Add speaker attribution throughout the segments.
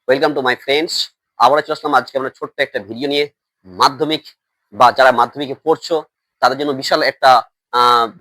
Speaker 1: Welcome to my friends. আবারও চলে আসলাম আজকে আমরা ছোট্ট একটা ভিডিও নিয়ে। মাধ্যমিক বা যারা মাধ্যমিকে পড়ছো তাদের জন্য বিশাল একটা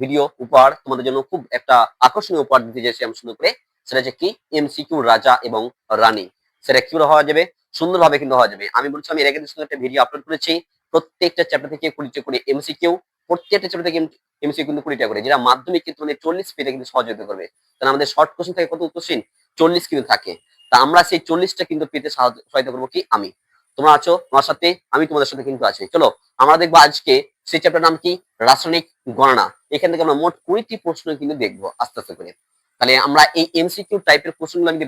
Speaker 1: ভিডিও উপহার, তোমাদের জন্য খুব একটা আকর্ষণীয় উপহার দিতে চাইছি আমি সুন্দর করে। সেটা হচ্ছে কি এমসিকিউ রাজা এবং রানী। সেটা কিভাবে হওয়া যাবে, সুন্দরভাবে কিন্তু হওয়া যাবে। আমি বলছি আমি এর আগে সুন্দর একটা ভিডিও আপলোড করেছি, প্রত্যেকটা চ্যাপ্টার থেকে 20টা করে এমসিকিউ, প্রত্যেকটা চ্যাপ্টার থেকে এমসিকিউ কিন্তু 20টা করে, যেটা মাধ্যমিক কিন্তু 40 পেতে কিন্তু সহযোগিতা করবে। কারণ আমাদের শর্ট কোশ্চেন থেকে কত উত্তরসীন 40 কিন্তু থাকে। তা আমরা সেই 40টা কিন্তু পেতে সহায়তা করবো কি আমি। তোমরা আছো আমার সাথে, আমি তোমাদের সাথে কিন্তু আছি। চলো আমরা দেখবো আজকে সেই চ্যাপ্টার নাম কি, রাসায়নিক গণনা। এখান থেকে আমরা মোট 20টি প্রশ্ন কিন্তু দেখবো আস্তে আস্তে করে। তাহলে আমরা এই এমসিকিউ টাইপের প্রশ্নগুলো যদি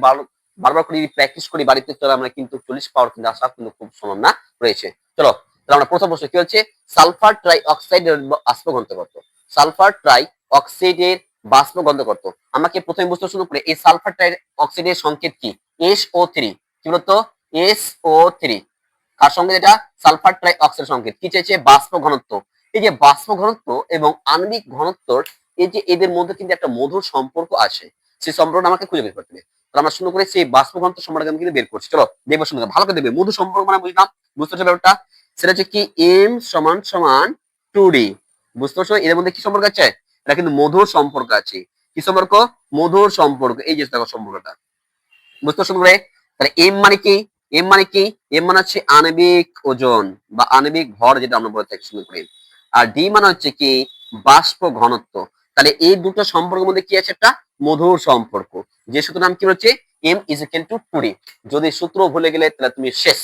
Speaker 1: বারবার করে প্র্যাকটিস করি বাড়িতে, চলে আমরা কিন্তু 40 পাওয়ার কিন্তু আসা কিন্তু খুব সম্ভাবনা রয়েছে। চলো তাহলে আমরা প্রথম প্রশ্ন কি হচ্ছে, সালফার ট্রাই অক্সাইডের বাষ্প ঘনত্ব কত? সালফার ট্রাই অক্সাইডের বাষ্প ঘনত্ব কত? আমাকে প্রথমে বুঝতে শুরু করে এই সালফার ট্রাই অক্সাইডের সংকেত কি? SO3। কি বলতো? SO3। কার সঙ্গে? এটা সালফার ট্রাই অক্সাইড সংকেত কি চেয়েছে? বাষ্প ঘনত্ব। এই যে বাষ্প ঘনত্ব এবং আণবিক ঘনত্বর এই যে এদের মধ্যে কিন্তু একটা মধুর সম্পর্ক আছে, সেই সম্পর্কটা আমাকে খুঁজে বের করতে হবে। তাহলে আমরা শুরু করে সেই বাষ্প ঘনত্ব সম্পর্কে আমি কিন্তু বের করছি। চলো দেখবো, শুনে ভালো করে দেখবে। মধুর সম্পর্ক মানে বুঝলাম, বুঝতে পারছো ব্যাপারটা? সেটা হচ্ছে কি M সমান সমান 2D। বুঝতে পারছো এদের মধ্যে কি সম্পর্ক আছে? এটা কিন্তু মধুর সম্পর্ক আছে। কি সম্পর্ক? মধুর সম্পর্ক। এই যে দেখো সম্পর্কটা, বুঝতে পারছো? তাহলে এম মানে কি? এম মানে কি? এম মানে হচ্ছে আণবিক ওজন বা আণবিক ভর, যেটা আমরা বলে থাকি শুরু করে। আর ডি মানে হচ্ছে কি বাষ্প ঘনত্ব। তাহলে এই দুটো সম্পর্কের মধ্যে কি আছে? একটা মধুর সম্পর্ক। যে সূত্র নাম কি হচ্ছে M is equal to 2D। যদি সূত্র ভুলে গেলে তাহলে তুমি শেষ।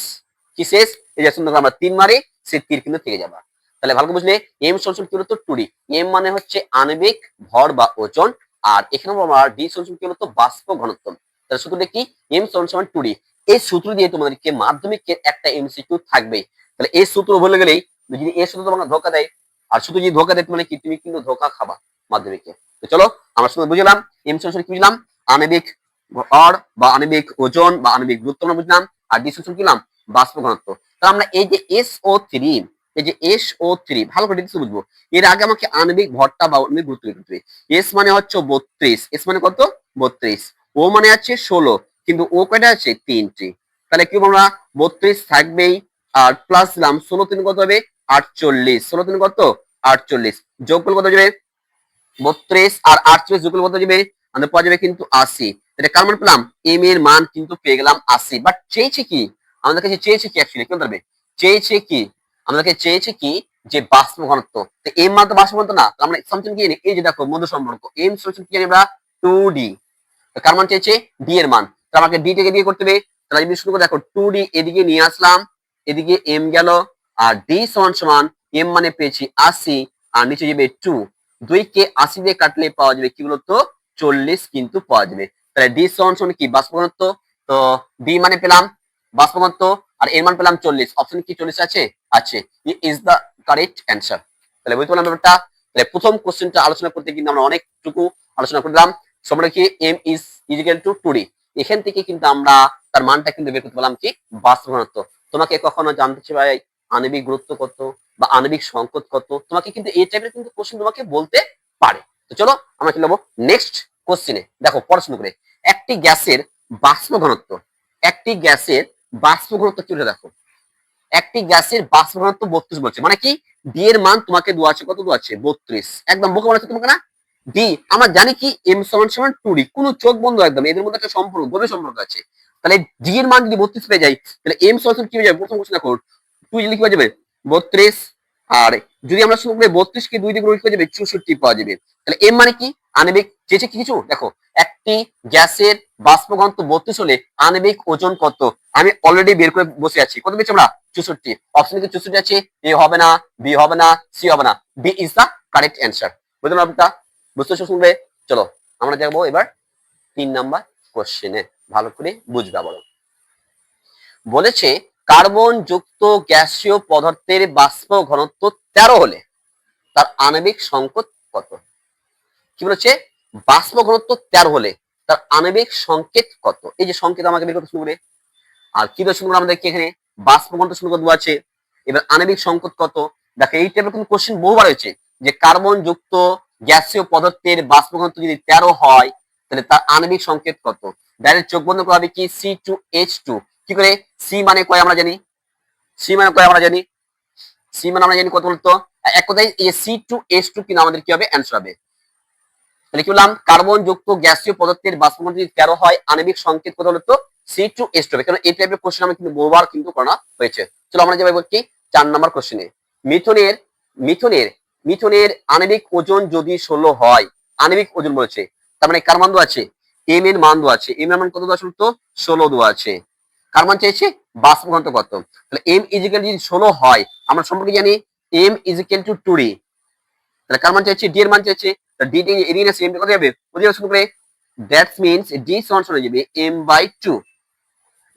Speaker 1: কি শেষ? এই যে সূত্র আমরা 3 মারি, সেই তীর কিন্তু থেকে যাবা। তাহলে ভালো করে বুঝলে এম সমান কি হলো? 2D। এম মানে হচ্ছে আণবিক ভর বা ওজন, আর এখানে আমরা ডি সমান কি হলো? বাষ্প ঘনত্ব। তাহলে সূত্রটা কি? এম সমান 2D। এই সূত্র দিয়ে তোমাদেরকে মাধ্যমিকের একটা এমসিকিউ থাকবে। তাহলে এই সূত্র বলে গেলেই, যদি এই সূত্র তোমাকে ধোকা দেয়, আর শুধু যদি ধোকা দেয় মানে কি, তুমি কিন্তু ধোকা খাবা মাধ্যমিকে। তো চলো আমরা শুধু বুঝলাম এম সমান কি বুঝলাম, আণবিক ভর বা আণবিক ওজন বা আণবিক গুরুত্ব আমরা বুঝলাম, আর ডি সমান কি বুঝলাম, বাষ্প ঘনত্ব। তাহলে আমরা এই যে SO3, এই যে SO3 ভালো করে ডিটেইলস বুঝবো। এর আগে আমাকে আণবিক ভরটা বা আণবিক গুরুত্ব বের করতে হবে। এস মানে হচ্ছে 32, এস মানে কত? 32। ও মানে আছে 16, কিন্তু ও কয়টা আছে? 3টি। তাহলে কি আমরা 32 থাকবেই, আর প্লাস দিলাম 16 3 কত হবে? 48। 16 3 কত? 48। যোগ করলে কত যাবে? 32 আর 48 যোগ করলে কত যাবে? আমাদের পাওয়া যাবে কিন্তু 80। এটা কার মান পেলাম? এম এর মান কিন্তু পেয়ে গেলাম 80। বাট চেয়েছে কি আমাদের কাছে? চেয়েছে কি অ্যাকচুয়ালি কি বলতে চেয়েছে কি আমাদেরকে? চেয়েছে কি যে বাষ্প ঘনত্ব। তো এম মান তো বাষ্প ঘনত্ব না, আমরা সামথিং কি জানি? এই যে দেখো মধু সম্পর্ক, এম সমান কি জানি আমরা? 2D। কার মান চেয়েছে? ডি এর মান। তো আমাকে ডি থেকে দিয়ে করতে হবে। তাহলে যদি শুরু করে দেখো 2D এদিকে নিয়ে আসলাম, এদিকে এম গেল, আর ডি সমান সমান এম মানে পেয়েছি 80, আর নিচে যাবে 2। 2 কে 80 দিয়ে কাটলে পাওয়া যাবে কি বলতো? 40 কিন্তু পাওয়া যাবে। তাহলে ডি সমান সমান কি? বাষ্প ঘনত্ব। তো ডি মানে পেলাম বাষ্প ঘনত্ব, আর এর মান পেলাম 40। অপশন কি 40 আছে? আছে। Is the correct answer. তাহলে বুঝতে পারলাম ব্যাপারটা। তাহলে প্রথম কোশ্চেনটা আলোচনা করতে কিন্তু আমরা অনেকটুকু আলোচনা করলাম। সম্পর্কে কি M is equal to 2D। এখান থেকে কিন্তু আমরা তার মানটা কিন্তু বের করতে পারলাম কি? বাষ্প ঘনত্ব। তোমাকে কখনো জানতে চাই ভাই আণবিক গুরুত্ব কত বা আণবিক সংকট কত, তোমাকে কিন্তু এই টাইপের কিন্তু কোশ্চেন তোমাকে বলতে পারে। তো চলো আমরা চলে যাবো নেক্সট কোশ্চেনে। দেখো পড়াশোনা করে, একটি গ্যাসের বাষ্প ঘনত্ব, একটি গ্যাসের বাষ্প ঘনত্ব কি দেখো। একটি গ্যাসের বাষ্প ঘনত্ব 32 বলছে, মানে কি ডি এর মান তোমাকে দেওয়া আছে, কত দেওয়া আছে? 32। একদম বোকা বলেছে তোমাকে না? ডি আমরা জানি কি এম সমান সমান 2D, কোনো চোখ বন্ধ একদম, এদের মধ্যে একটা সম্পর্ক, গভীর সম্পর্ক আছে। তাহলে ডি এর মান যদি 32 পেয়ে যায়, তাহলে এম সমান কি হয়ে যাবে? প্রথম কোশ্চেন দেখো 2 লিখে পাওয়া যাবে 32, আর যদি আমরা শুরু করে 32 কে 2 দিয়ে গুণ করে যাবে 64 পাওয়া যাবে। তাহলে এম মানে কি? আণবিক চেয়েছে কি কিছু? দেখো একটি গ্যাসের বাষ্প ঘনত্ব 32 হলে আণবিক ওজন কত? আমি অলরেডি বের করে বসে আছি। কত পেয়েছি আমরা? 64। অপশন কি 64 আছে? এ হবে না, বি হবে না, সি হবে না, B is the correct answer. বুঝলেন আপনারা? বুঝতে শুনবে। চলো আমরা যাবো এবার 3 নাম্বার কোশ্চেনে, ভালো করে বুঝবা বলো। বলেছে কার্বন যুক্ত গ্যাসীয় পদার্থের বাষ্প ঘনত্ব 13 হলে তার আণবিক সংকেত কত? কি বলেছে? বাষ্প ঘনত্ব 13 হলে তার আণবিক সংকেত কত? এই যে সংকেত আমাকে বের করতে শুরু করে, আর কি দর্শন করে আমাদেরকে এখানে বাষ্প ঘনত্ব শুরু করে দেওয়া আছে। এবার আণবিক সংকেত কত? দেখো এই টাইপের কিন্তু কোশ্চেন বহুবার হয়েছে, যে কার্বন যুক্ত গ্যাসীয় পদার্থের বাষ্প ঘনত্ব যদি 13 হয় তাহলে তার আণবিক সংকেত কত। ডাইরেক্ট চোখ বন্ধ করা হবে কি C2H2 কি করে সি মানে কয় আমরা জানি সি মানে কয় আমরা জানি সি মানে আমরা জানি কত বলতো এক কথায় এই C2H2 কিন্তু আমাদের কি হবে অ্যান্সার হবে তাহলে কি বললাম কার্বন যুক্ত গ্যাসীয় পদার্থের বাষ্পীভবন যদি 13 হয় আণবিক সংকেত কত বলতো C2H2 হবে কারণ এই টাইপের কোশ্চেন আমি কিন্তু বহুবার কিন্তু করা হয়েছে চলো আমরা যাবো কি 4 নম্বর কোশ্চেনে মিথুনের মিথুনের মিথুনের আণবিক ওজন যদি 16 হয় আণবিক ওজন বলেছে তার মানে কার মান দেওয়া আছে এম এর মান দেওয়া আছে এম এর মান কত দেওয়া আছে তো 16 দেওয়া আছে কার মান চাইছে বাষ্প ঘনত্ব কত তাহলে এম ইজিক্যাল যদি 16 হয় আমরা সম্পর্কে জানি এম ইজিক্যাল টু 2d তাহলে কার মান চাইছে ডি এর মান চাইছে ডি ডি এরিয়া সেম কত যাবে ওদিকে শুরু করে দ্যাটস মিন্স ডি সমান হয়ে যাবে এম বাই 2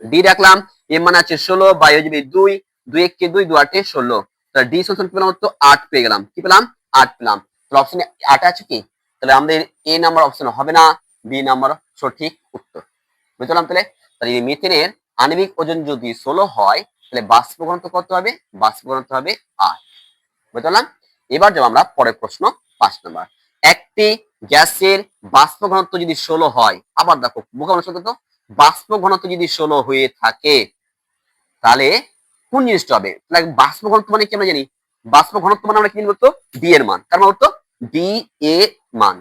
Speaker 1: ডি রাখলাম এম মানে আছে 16 বাই হয়ে যাবে 2 2 1 কে 2 2 8 16 তাহলে ডি সমান পেলাম তো 8 পেয়ে গেলাম কি পেলাম 8 পেলাম তাহলে অপশনে 8 আছে কি তাহলে আমাদের এ নাম্বার অপশন হবে না বি নাম্বার সঠিক উত্তর বুঝলাম তাহলে তাহলে এই মিথেনের আণবিক ওজন যদি 16 হয় তাহলে বাষ্প ঘনত্ব কত হবে বাষ্প ঘনত্ব হবে 8 বুঝলাম এবার যাব আমরা পরের প্রশ্ন 5 নাম্বার একটি গ্যাসের বাষ্প ঘনত্ব যদি 16 হয় আবার দেখো বোকা মানুষ তো বাষ্প ঘনত্ব যদি 16 হয়ে থাকে তাহলে কোন জিনিসটা হবে তাহলে বাষ্প ঘনত্ব মানে কি আমরা জানি বাষ্প ঘনত্ব মানে আমরা কি বলতো ডি এর মান কার মান বলতো ডি এর মান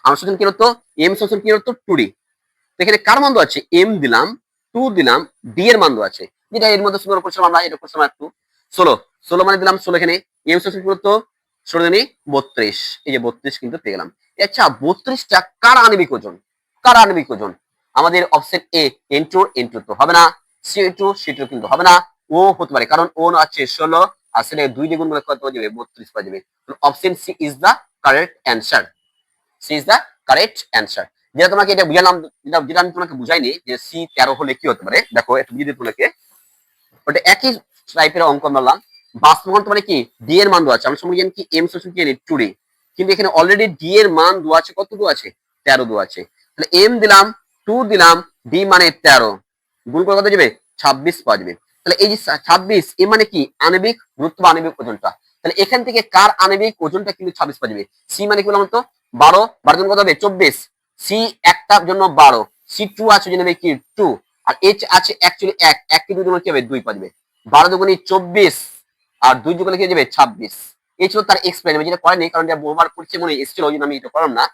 Speaker 1: আমরা শুধু কি বলতো এম সমান কি বলতো 2d এখানে কার মান দেওয়া আছে এম দিলাম 2 দিলাম ডি এর মান দেওয়া আছে যেটা এর মধ্যে সুন্দর করছিলাম আমরা এটা করছিলাম একটু 16 মানে দিলাম 16 এখানে এম সমান কি বলতো 16 জানি 32 এই যে 32 কিন্তু পেয়ে গেলাম আচ্ছা 32টা কার আণবিক ওজন কার আণবিক ওজন আমাদের অপশন এ N2 N2 তো হবে না C2 C2 কিন্তু হবে না ও হতে পারে কারণ ও আছে 16 আর সেটা 2 দিয়ে গুণ করলে কত হয়ে যাবে 32 পাওয়া যাবে option C is the correct answer C is the correct answer যেটা তোমাকে এটা বুঝালাম যেটা আমি তোমাকে বুঝাইনি যে সি 13 হলে কি হতে পারে দেখো একটু বুঝিয়ে দিই তোমাকে ওটা একই টাইপের অঙ্ক মারলাম বাষ্প ঘনত্ব মানে কি ডি এর মান দেওয়া আছে আমরা সময় জানি কি এম সমান কি জানি 2d কিন্তু এখানে অলরেডি ডি এর মান দেওয়া আছে কত দেওয়া আছে 13 দেওয়া আছে তাহলে এম দিলাম 2 দিলাম ডি মানে 13 গুণ করে কত যাবে 26 পাওয়া যাবে তাহলে এই যে 26 এ মানে কি আণবিক গুরুত্ব বা আণবিক ওজনটা তাহলে এখান থেকে কার আণবিক ওজনটা কিন্তু 26 পাওয়া যাবে সি মানে কি বললাম তো 12 12 জন কত হবে 24 সি একটার জন্য 12 সি 2 আছে জন্য কি 2 আর এইচ আছে অ্যাকচুয়ালি 1 1 কে 2 গুণ কি হবে 2 পাওয়া যাবে 12 দুগুণে 24 আর 2 যোগ করলে কি হয়ে যাবে 26 এই ছিল তার এক্সপ্লেন আমি যেটা করিনি কারণ এটা বহুবার করছে মনে এসেছিল ওই জন্য আমি এটা করলাম না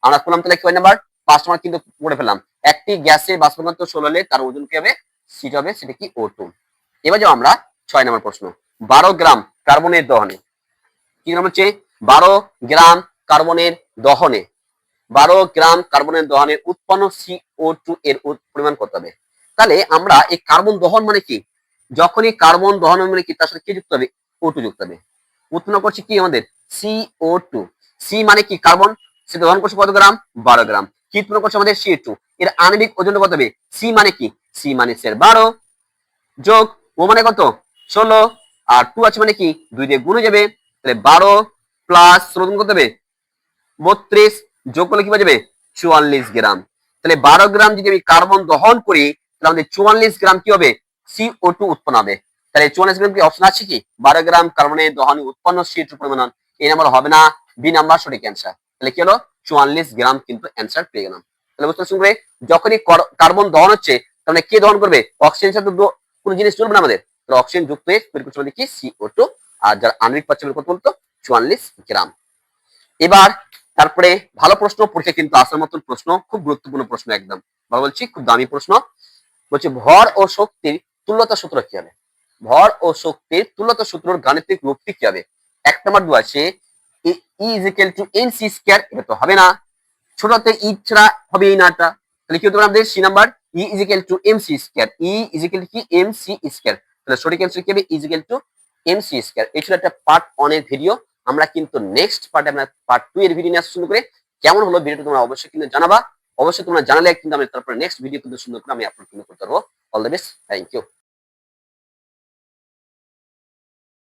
Speaker 1: আমরা করলাম তাহলে কি হয় নাম্বার 5 নাম্বার কিন্তু পড়ে ফেললাম একটি গ্যাসের বাষ্প ঘনত্ব 16 হলে তার ওজন কি হবে সিটা হবে সেটা কি O2 এবার যাও আমরা 6 নম্বর প্রশ্ন 12 গ্রাম কার্বনের দহনে কি নাম হচ্ছে 12 গ্রাম কার্বনের দহনে 12 গ্রাম কার্বনের দহনে উৎপন্ন CO2 এর পরিমাণ কত হবে তাহলে আমরা এই কার্বন দহন মানে কি যখনই কার্বন দহন মানে কি তার সাথে কি যুক্ত হবে O2 যুক্ত হবে উৎপন্ন করছে কি আমাদের CO2 সি মানে কি কার্বন সে দহন করছে কত গ্রাম 12 গ্রাম কি উৎপন্ন করছে আমাদের CO2 এর আণবিক ওজন কত হবে সি মানে কি সি মানে 12 যোগ ও মানে কত 16 আর 2 আছে মানে কি 2 দিয়ে গুণ হয়ে যাবে তাহলে 12 প্লাস 16 কত হবে 32 যোগ করলে কি পাওয়া যাবে 44 গ্রাম তাহলে 12 গ্রাম যদি আমি কার্বন দহন করি তাহলে আমাদের 44 গ্রাম কি হবে CO2 উৎপন্ন হবে তাহলে 44 গ্রাম কি অপশন আছে কি 12 গ্রাম কার্বনের দহনে উৎপন্ন CO2 পরিমাণ এই নাম্বার হবে না বি নাম্বার সঠিক অ্যান্সার তাহলে কি হলো 44 গ্রাম কিন্তু অ্যান্সার পেয়ে গেলাম তাহলে বুঝতে পারছেন যখনই কার্বন দহন হচ্ছে তাহলে কে দহন করবে অক্সিজেন সাথে কোনো জিনিস চলবে না আমাদের তাহলে অক্সিজেন যুক্ত হয়ে বের করছে আমাদের কি CO2 আর যার আণবিক পাচ্ছে কত বলতো 44 গ্রাম এবার তারপরে ভালো প্রশ্ন পরীক্ষা কিন্তু আসার মতন প্রশ্ন খুব গুরুত্বপূর্ণ প্রশ্ন একদম ভালো বলছি খুব দামি প্রশ্ন বলছে ভর ও শক্তির তুল্যতা সূত্র কি হবে ভর ও শক্তির তুল্যতা সূত্রের গাণিতিক রূপটি কি হবে এক নম্বর দু আছে E is equal to mc square এটা তো হবে না ছোটতে ই ছাড়া হবে এই নাটা তাহলে কি হতে পারে আমাদের C number E is equal to mc square E is equal to কি mc স্কয়ার তাহলে সঠিক অ্যান্সার কি হবে E is equal to mc square এই ছিল একটা পার্ট 1 এর ভিডিও আমরা কিন্তু নেক্সট পার্টে আমরা পার্ট 2 এর ভিডিও নিয়ে আসতে শুরু করে কেমন হলো ভিডিওটা তোমরা অবশ্যই কিন্তু জানাবা অবশ্যই তোমরা জানালে কিন্তু আমি তারপরে নেক্সট ভিডিও কিন্তু সুন্দর করে আমি আপলোড করতে পারবো all the best thank you